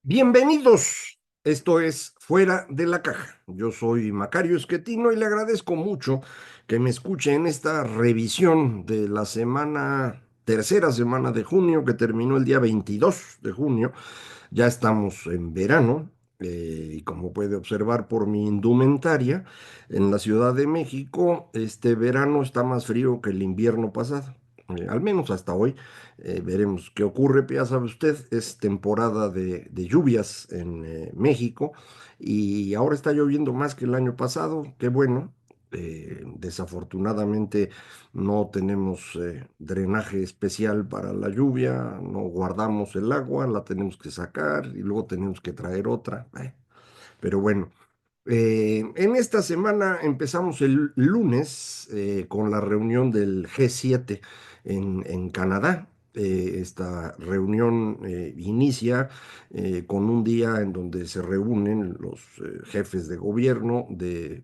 Bienvenidos. Esto es Fuera de la Caja. Yo soy Macario Esquetino y le agradezco mucho que me escuche en esta revisión de la tercera semana de junio, que terminó el día 22 de junio. Ya estamos en verano, y como puede observar por mi indumentaria, en la Ciudad de México, este verano está más frío que el invierno pasado. Al menos hasta hoy. Veremos qué ocurre. Ya sabe usted, es temporada de lluvias en México y ahora está lloviendo más que el año pasado. Qué bueno. Desafortunadamente no tenemos drenaje especial para la lluvia, no guardamos el agua, la tenemos que sacar y luego tenemos que traer otra. Pero bueno, en esta semana empezamos el lunes con la reunión del G7 en Canadá. Esta reunión inicia con un día en donde se reúnen los jefes de gobierno de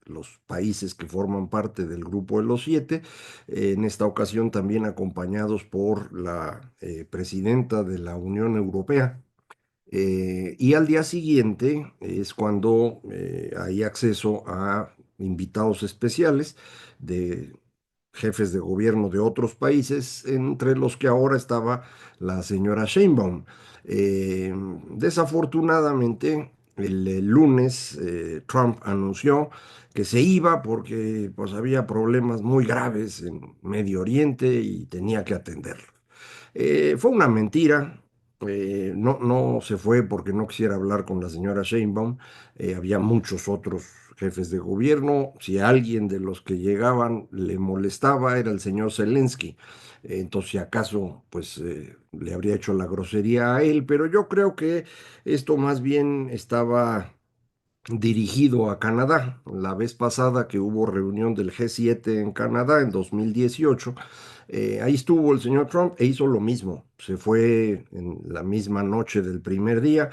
los países que forman parte del Grupo de los Siete, en esta ocasión también acompañados por la presidenta de la Unión Europea. Y al día siguiente es cuando hay acceso a invitados especiales de jefes de gobierno de otros países, entre los que ahora estaba la señora Sheinbaum. Desafortunadamente, el lunes Trump anunció que se iba porque pues, había problemas muy graves en Medio Oriente y tenía que atenderlo. Fue una mentira. No se fue porque no quisiera hablar con la señora Sheinbaum. Había muchos otros jefes de gobierno. Si a alguien de los que llegaban le molestaba, era el señor Zelensky. Entonces, si acaso, pues le habría hecho la grosería a él, pero yo creo que esto más bien estaba dirigido a Canadá. La vez pasada que hubo reunión del G7 en Canadá en 2018, ahí estuvo el señor Trump e hizo lo mismo. Se fue en la misma noche del primer día,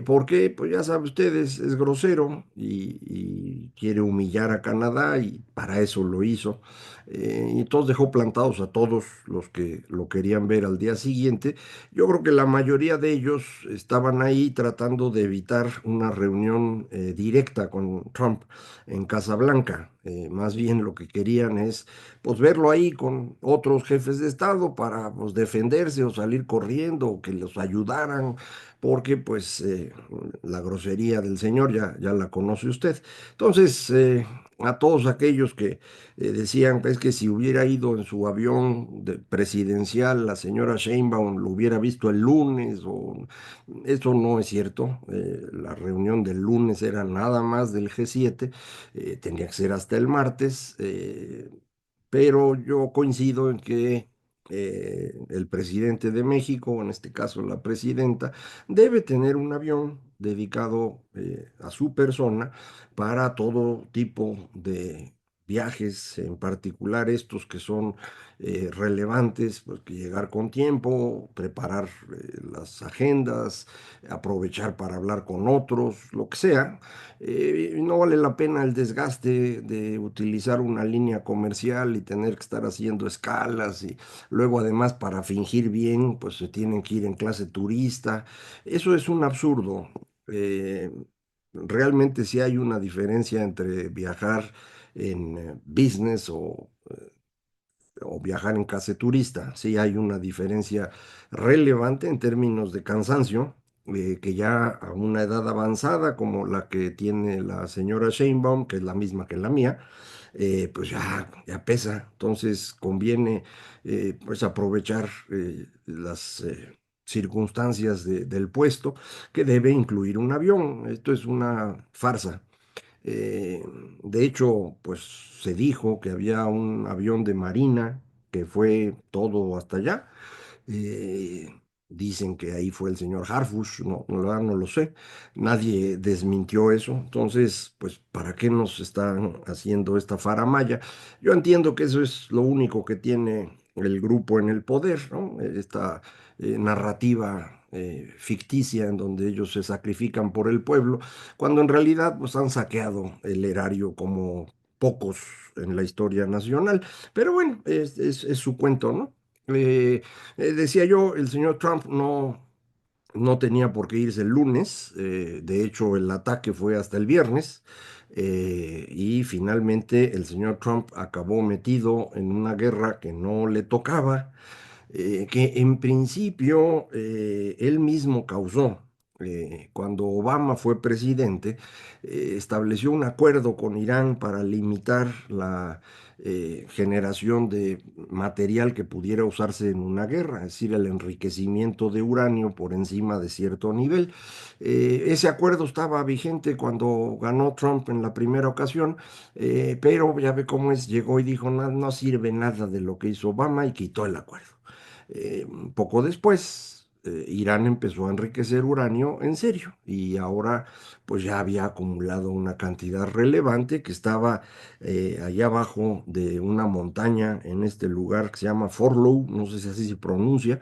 porque, pues ya sabe usted, es grosero y quiere humillar a Canadá y para eso lo hizo. Y entonces dejó plantados a todos los que lo querían ver al día siguiente. Yo creo que la mayoría de ellos estaban ahí tratando de evitar una reunión directa con Trump en Casa Blanca. Más bien lo que querían es pues verlo ahí con otros jefes de Estado para pues defenderse o salir corriendo o que los ayudaran, porque pues la grosería del señor ya la conoce usted. Entonces, a todos aquellos que decían pues, que si hubiera ido en su avión presidencial, la señora Sheinbaum lo hubiera visto el lunes, o eso no es cierto. La reunión del lunes era nada más del G7, tenía que ser hasta el martes, pero yo coincido en que el presidente de México, en este caso la presidenta, debe tener un avión dedicado a su persona para todo tipo de viajes, en particular estos que son relevantes, pues que llegar con tiempo, preparar las agendas, aprovechar para hablar con otros, lo que sea. No vale la pena el desgaste de utilizar una línea comercial y tener que estar haciendo escalas y luego además para fingir bien, pues se tienen que ir en clase turista. Eso es un absurdo. Eh, Realmente sí hay una diferencia entre viajar en business o viajar en clase turista. Sí hay una diferencia relevante en términos de cansancio, que ya a una edad avanzada como la que tiene la señora Sheinbaum, que es la misma que la mía, pues ya pesa. Entonces conviene pues aprovechar las circunstancias del puesto, que debe incluir un avión. Esto es una farsa. Eh, de hecho, pues se dijo que había un avión de Marina que fue todo hasta allá. Eh, Dicen que ahí fue el señor Harfush, no, la verdad no lo sé. Nadie desmintió eso. Entonces, pues, ¿para qué nos están haciendo esta faramaya? Yo entiendo que eso es lo único que tiene el grupo en el poder, ¿no? Esta narrativa ficticia en donde ellos se sacrifican por el pueblo, cuando en realidad pues han saqueado el erario como pocos en la historia nacional. Pero bueno, es su cuento, ¿no? Decía yo, el señor Trump no no tenía por qué irse el lunes, de hecho el ataque fue hasta el viernes, y finalmente el señor Trump acabó metido en una guerra que no le tocaba, que en principio él mismo causó. Cuando Obama fue presidente, estableció un acuerdo con Irán para limitar la generación de material que pudiera usarse en una guerra, es decir, el enriquecimiento de uranio por encima de cierto nivel. Ese acuerdo estaba vigente cuando ganó Trump en la primera ocasión, pero ya ve cómo es, llegó y dijo, no, no sirve nada de lo que hizo Obama y quitó el acuerdo. Poco después, Irán empezó a enriquecer uranio en serio y ahora pues ya había acumulado una cantidad relevante que estaba allá abajo de una montaña en este lugar que se llama Forlow, no sé si así se pronuncia.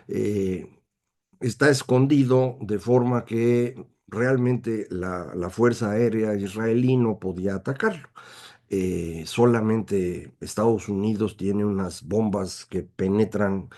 eh, Está escondido de forma que realmente la Fuerza Aérea israelí no podía atacarlo. Solamente Estados Unidos tiene unas bombas que penetran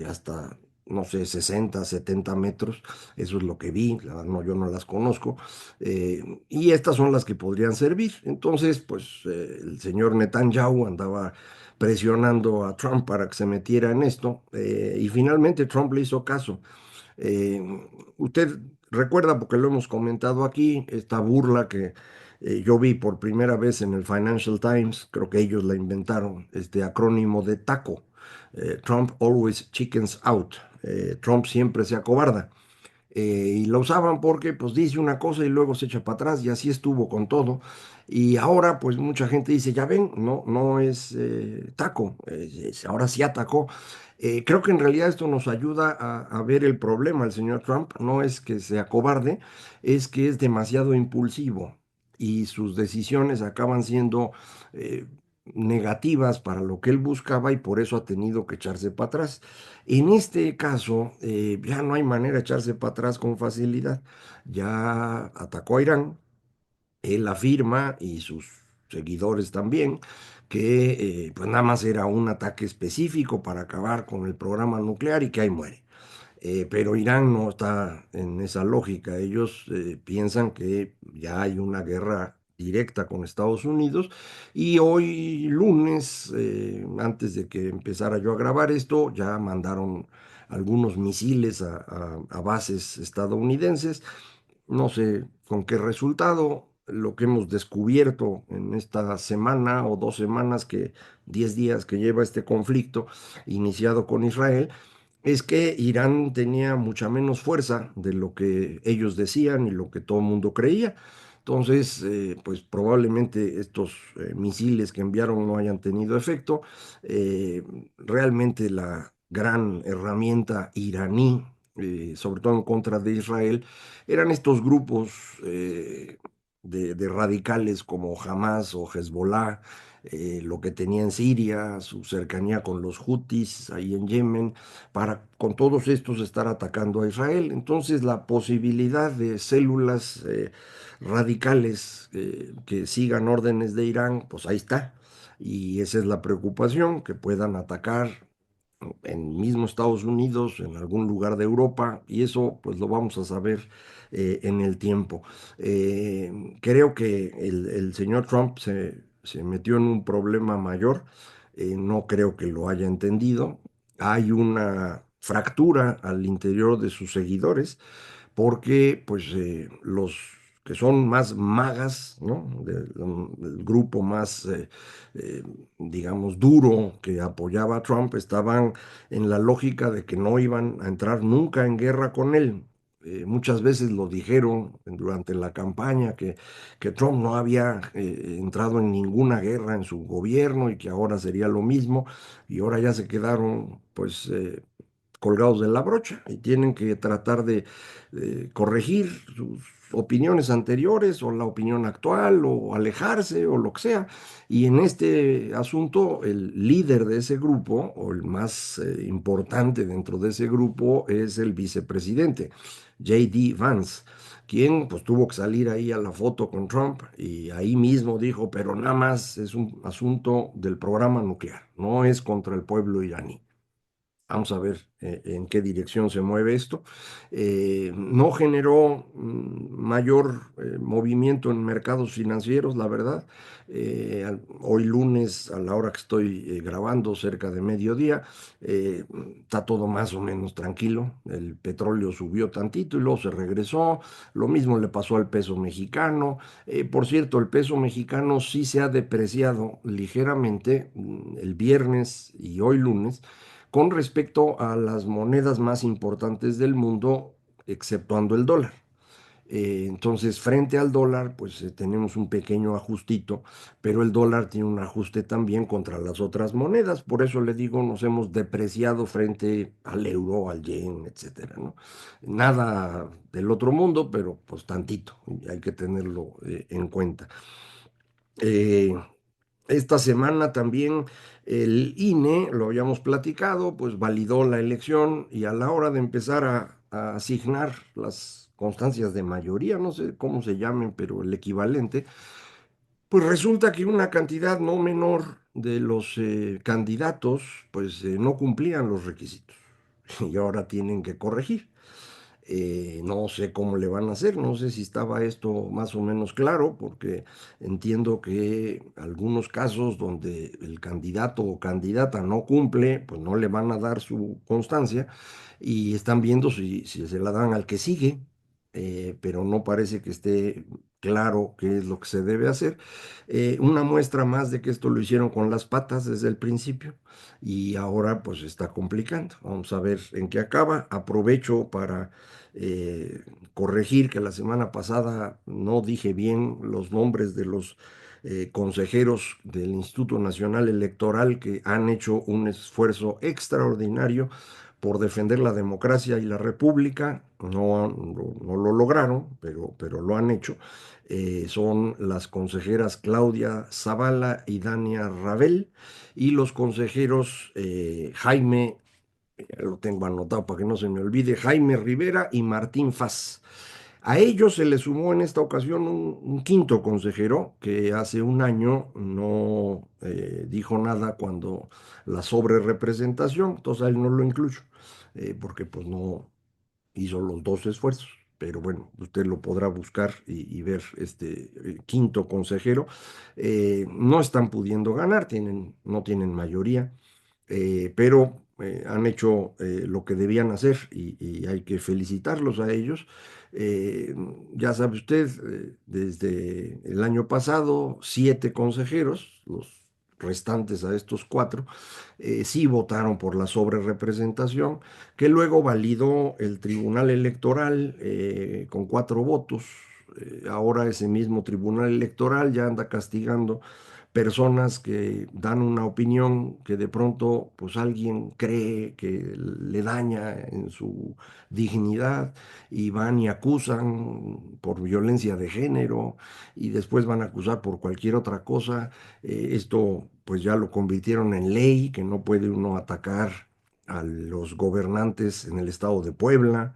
hasta, no sé, 60, 70 metros. Eso es lo que vi, la verdad, no, yo no las conozco. Y estas son las que podrían servir. Entonces, pues el señor Netanyahu andaba presionando a Trump para que se metiera en esto, y finalmente Trump le hizo caso. Eh, Usted recuerda, porque lo hemos comentado aquí, esta burla que yo vi por primera vez en el Financial Times, creo que ellos la inventaron, este acrónimo de TACO, Trump Always Chickens Out, Trump siempre se acobarda. Y la usaban porque pues dice una cosa y luego se echa para atrás y así estuvo con todo. Y ahora pues mucha gente dice, ya ven, no, no es taco, ahora sí atacó. Creo que en realidad esto nos ayuda a ver el problema. El señor Trump no es que sea cobarde, es que es demasiado impulsivo y sus decisiones acaban siendo eh, negativas para lo que él buscaba y por eso ha tenido que echarse para atrás. En este caso, ya no hay manera de echarse para atrás con facilidad. Ya atacó a Irán, él afirma y sus seguidores también que pues nada más era un ataque específico para acabar con el programa nuclear y que ahí muere. Pero Irán no está en esa lógica. Ellos piensan que ya hay una guerra directa con Estados Unidos y hoy lunes, antes de que empezara yo a grabar esto, ya mandaron algunos misiles a bases estadounidenses. No sé con qué resultado. Lo que hemos descubierto en esta semana o 2 semanas, 10 días que lleva este conflicto iniciado con Israel, es que Irán tenía mucha menos fuerza de lo que ellos decían y lo que todo el mundo creía. Entonces, pues probablemente estos misiles que enviaron no hayan tenido efecto. Eh, Realmente la gran herramienta iraní, sobre todo en contra de Israel, eran estos grupos de radicales como Hamas o Hezbollah, lo que tenía en Siria, su cercanía con los Hutis ahí en Yemen, para con todos estos estar atacando a Israel. Entonces la posibilidad de células radicales que sigan órdenes de Irán, pues ahí está. Y esa es la preocupación, que puedan atacar en mismo Estados Unidos, en algún lugar de Europa, y eso pues lo vamos a saber en el tiempo. Creo que el señor Trump se metió en un problema mayor, no creo que lo haya entendido. Hay una fractura al interior de sus seguidores porque pues los que son más magas, ¿no? Del grupo más, eh, digamos, duro que apoyaba a Trump, estaban en la lógica de que no iban a entrar nunca en guerra con él. Muchas veces lo dijeron durante la campaña que Trump no había entrado en ninguna guerra en su gobierno y que ahora sería lo mismo, y ahora ya se quedaron pues colgados de la brocha y tienen que tratar de corregir sus opiniones anteriores o la opinión actual o alejarse o lo que sea. Y en este asunto, el líder de ese grupo o el más importante dentro de ese grupo es el vicepresidente, J.D. Vance, quien pues tuvo que salir ahí a la foto con Trump y ahí mismo dijo, pero nada más es un asunto del programa nuclear, no es contra el pueblo iraní. Vamos a ver en qué dirección se mueve esto. No generó mayor movimiento en mercados financieros, la verdad. Hoy lunes, a la hora que estoy grabando, cerca de mediodía, eh, está todo más o menos tranquilo. El petróleo subió tantito y luego se regresó. Lo mismo le pasó al peso mexicano. Por cierto, el peso mexicano sí se ha depreciado ligeramente el viernes y hoy lunes con respecto a las monedas más importantes del mundo, exceptuando el dólar. Entonces, frente al dólar, pues tenemos un pequeño ajustito, pero el dólar tiene un ajuste también contra las otras monedas. Por eso le digo, nos hemos depreciado frente al euro, al yen, etcétera, ¿no? Nada del otro mundo, pero pues tantito, y hay que tenerlo en cuenta. Eh, Esta semana también el INE, lo habíamos platicado, pues validó la elección y a la hora de empezar a asignar las constancias de mayoría, no sé cómo se llamen, pero el equivalente, pues resulta que una cantidad no menor de los candidatos, pues no cumplían los requisitos y ahora tienen que corregir. No sé cómo le van a hacer, no sé si estaba esto más o menos claro, porque entiendo que algunos casos donde el candidato o candidata no cumple, pues no le van a dar su constancia y están viendo si se la dan al que sigue, pero no parece que esté claro qué es lo que se debe hacer. Una muestra más de que esto lo hicieron con las patas desde el principio y ahora pues está complicando. Vamos a ver en qué acaba. Aprovecho para eh, corregir que la semana pasada no dije bien los nombres de los consejeros del Instituto Nacional Electoral que han hecho un esfuerzo extraordinario por defender la democracia y la república. No lo lograron, pero lo han hecho. Son las consejeras Claudia Zavala y Dania Rabel y los consejeros Jaime, lo tengo anotado para que no se me olvide, Jaime Rivera y Martín Faz. A ellos se les sumó en esta ocasión un quinto consejero que hace un año no dijo nada cuando la sobrerepresentación, entonces a él no lo incluyo, porque pues no hizo los dos esfuerzos. Pero bueno, usted lo podrá buscar y ver este quinto consejero. No están pudiendo ganar, no tienen mayoría, pero han hecho lo que debían hacer y hay que felicitarlos a ellos. Eh, ya sabe usted, desde el año pasado, 7 consejeros, los restantes a estos 4, sí votaron por la sobrerepresentación, que luego validó el Tribunal Electoral con 4 votos. Ahora ese mismo Tribunal Electoral ya anda castigando personas que dan una opinión que de pronto pues alguien cree que le daña en su dignidad y van y acusan por violencia de género y después van a acusar por cualquier otra cosa. Esto pues ya lo convirtieron en ley, que no puede uno atacar a los gobernantes en el estado de Puebla.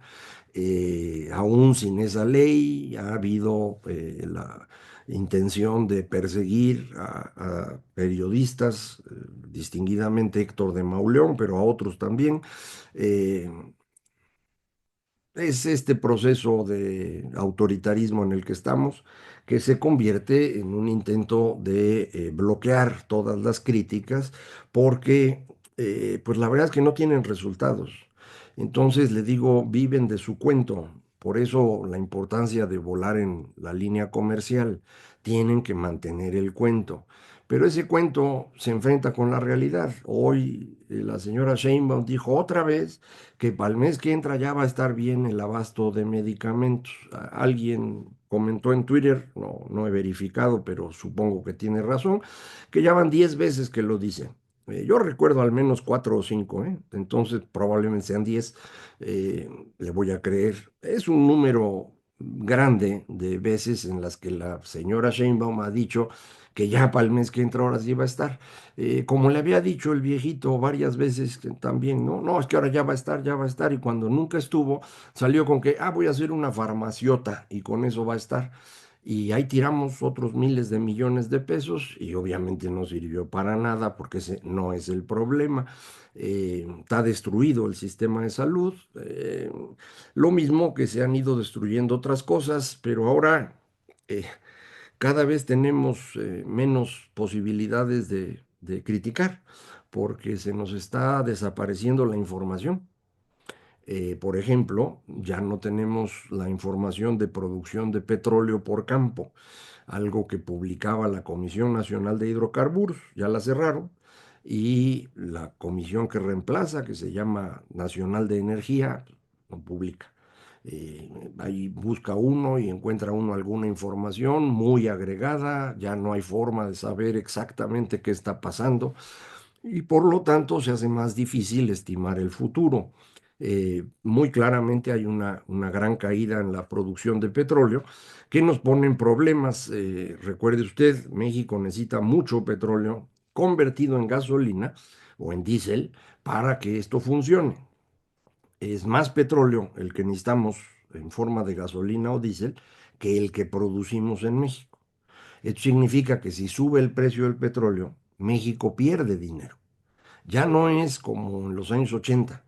Aún sin esa ley ha habido la intención de perseguir a periodistas, distinguidamente Héctor de Mauleón, pero a otros también. Eh, es este proceso de autoritarismo en el que estamos, que se convierte en un intento de bloquear todas las críticas, porque pues la verdad es que no tienen resultados. Entonces le digo, viven de su cuento. Por eso la importancia de volar en la línea comercial. Tienen que mantener el cuento. Pero ese cuento se enfrenta con la realidad. Hoy la señora Sheinbaum dijo otra vez que para el mes que entra ya va a estar bien el abasto de medicamentos. Alguien comentó en Twitter, no he verificado, pero supongo que tiene razón, que ya van 10 veces que lo dicen. Yo recuerdo al menos 4 o 5, ¿eh? Entonces probablemente sean 10. eh, Le voy a creer. Es un número grande de veces en las que la señora Sheinbaum ha dicho que ya para el mes que entra ahora sí va a estar. Como le había dicho el viejito varias veces que también, no, no, es que ahora ya va a estar, ya va a estar, y cuando nunca estuvo, salió con que, voy a hacer una farmaciota y con eso va a estar. y ahí tiramos otros miles de millones de pesos y obviamente no sirvió para nada porque ese no es el problema. Está destruido el sistema de salud, lo mismo que se han ido destruyendo otras cosas, pero ahora eh, cada vez tenemos menos posibilidades de criticar porque se nos está desapareciendo la información. Por ejemplo, ya no tenemos la información de producción de petróleo por campo, algo que publicaba la Comisión Nacional de Hidrocarburos, ya la cerraron, y la comisión que reemplaza, que se llama Nacional de Energía, no publica. Ahí busca uno y encuentra uno alguna información muy agregada, ya no hay forma de saber exactamente qué está pasando y por lo tanto se hace más difícil estimar el futuro. Muy claramente hay una gran caída en la producción de petróleo que nos pone en problemas. Recuerde usted, México necesita mucho petróleo convertido en gasolina o en diésel para que esto funcione. Es más petróleo el que necesitamos en forma de gasolina o diésel que el que producimos en México. Esto significa que si sube el precio del petróleo, México pierde dinero. Ya no es como en los años 80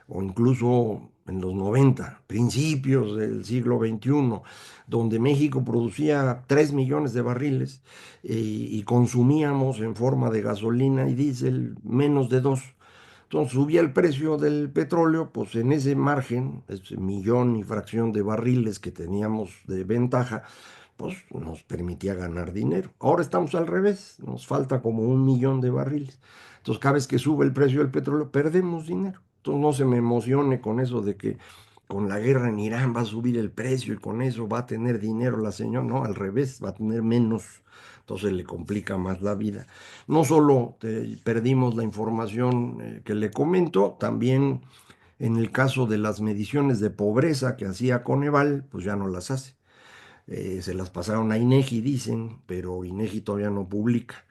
o incluso en los 90, principios del siglo XXI, donde México producía 3 millones de barriles y consumíamos en forma de gasolina y diésel menos de 2. Entonces subía el precio del petróleo, pues en ese margen, ese millón y fracción de barriles que teníamos de ventaja, pues nos permitía ganar dinero. Ahora estamos al revés, nos falta como 1 millón de barriles. Entonces cada vez que sube el precio del petróleo, perdemos dinero. Entonces no se me emocione con eso de que con la guerra en Irán va a subir el precio y con eso va a tener dinero la señora. No, al revés, va a tener menos. Entonces le complica más la vida. No solo perdimos la información que le comento, también en el caso de las mediciones de pobreza que hacía Coneval, pues ya no las hace. Se las pasaron a INEGI, dicen, pero INEGI todavía no publica.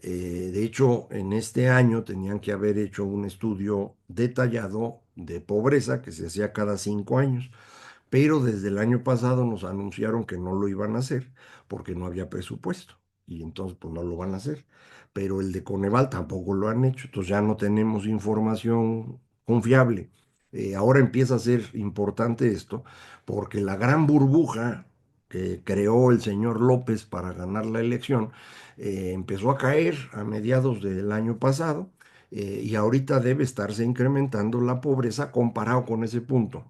De hecho, en este año tenían que haber hecho un estudio detallado de pobreza que se hacía cada 5 años, pero desde el año pasado nos anunciaron que no lo iban a hacer porque no había presupuesto y entonces pues no lo van a hacer. Pero el de Coneval tampoco lo han hecho, entonces ya no tenemos información confiable. Ahora empieza a ser importante esto porque la gran burbuja que creó el señor López para ganar la elección empezó a caer a mediados del año pasado y ahorita debe estarse incrementando la pobreza comparado con ese punto.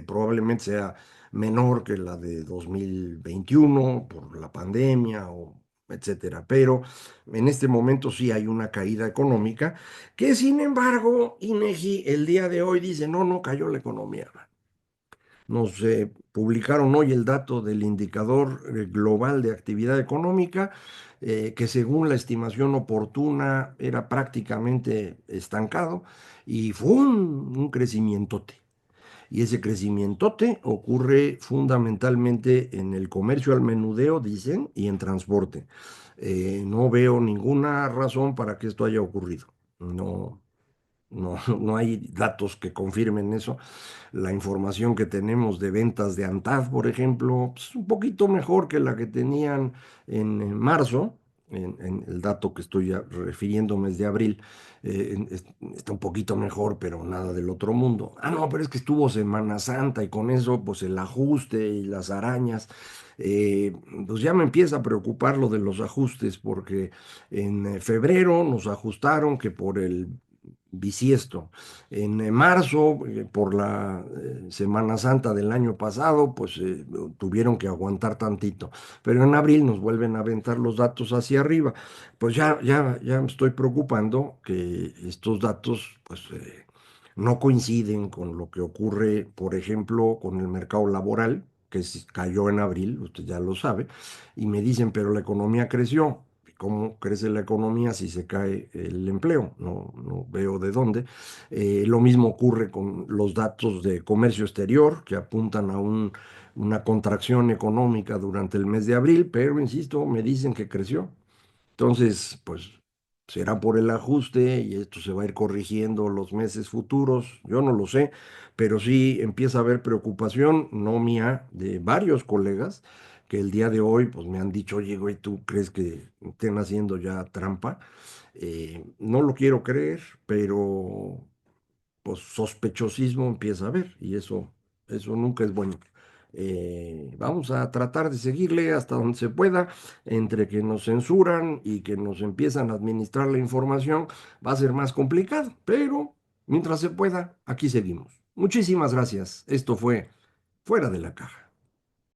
Probablemente sea menor que la de 2021 por la pandemia o etcétera, pero en este momento sí hay una caída económica que sin embargo INEGI el día de hoy dice no, no cayó la economía. Nos publicaron hoy el dato del indicador global de actividad económica, que según la estimación oportuna era prácticamente estancado y fue un crecimientote. Y ese crecimientote ocurre fundamentalmente en el comercio al menudeo, dicen, y en transporte. No veo ninguna razón para que esto haya ocurrido. No, no, no hay datos que confirmen eso. La información que tenemos de ventas de ANTAD, por ejemplo, es un poquito mejor que la que tenían en marzo, en el dato que estoy refiriéndome es de abril. Está un poquito mejor, pero nada del otro mundo. Ah, no, pero es que estuvo Semana Santa y con eso, pues el ajuste y las arañas. eh, pues ya me empieza a preocupar lo de los ajustes, porque en febrero nos ajustaron que por el bisiesto. En marzo, por la Semana Santa del año pasado, pues tuvieron que aguantar tantito. Pero en abril nos vuelven a aventar los datos hacia arriba. Pues ya me estoy preocupando que estos datos, pues, no coinciden con lo que ocurre, por ejemplo, con el mercado laboral, que cayó en abril, usted ya lo sabe, y me dicen, pero la economía creció. ¿Cómo crece la economía si se cae el empleo? No, no veo de dónde. Lo mismo ocurre con los datos de comercio exterior, que apuntan a una contracción económica durante el mes de abril, pero insisto, me dicen que creció. Entonces, pues será por el ajuste y esto se va a ir corrigiendo los meses futuros, yo no lo sé, pero sí empieza a haber preocupación, no mía, de varios colegas que el día de hoy pues me han dicho, oye, güey, ¿tú crees que estén haciendo ya trampa? No lo quiero creer, pero pues sospechosismo empieza a haber y eso nunca es bueno. Vamos a tratar de seguirle hasta donde se pueda, entre que nos censuran y que nos empiezan a administrar la información, va a ser más complicado, pero mientras se pueda, aquí seguimos. Muchísimas gracias. Esto fue Fuera de la Caja.